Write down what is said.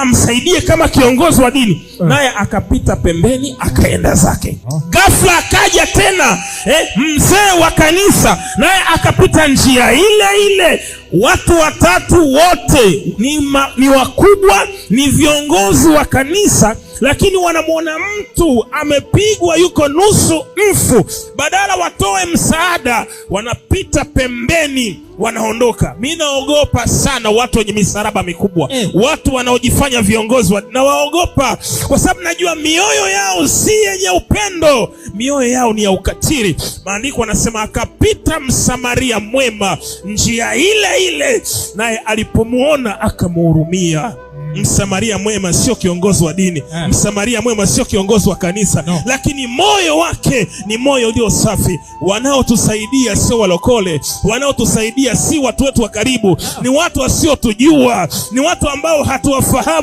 amsaidie kama kiongozi wa dini, naye akapita pembeni akaenda zake. Ghafla akaja tena mzee wa kanisa, naye akapita njia ile ile. Watu watatu wote ni wakubwa, ni viongozi wa kanisa, lakini wanamwona mtu amepigwa, yuko nusu mfu. Badala watoe msaada, wanapita pembeni, wanaondoka. Mimi naogopa sana watu wenye misaraba mikubwa, watu wanaojifanya viongozi na waogopa, kwa sababu najua mioyo yao si yenye upendo, mioyo yao ni ya ukatili. Maandiko anasema akapita Msamaria mwema njia ile ile, naye alipomuona akamhurumia. Msamaria mwema sio kiongozi wa dini. Msamaria mwema sio kiongozi wa kanisa, lakini moyo wake ni moyo ulio safi. Wanaotusaidia sio walokole, wanaotusaidia si watu wetu wa karibu, ni watu wasiotujua, ni watu ambao hatuwafahamu.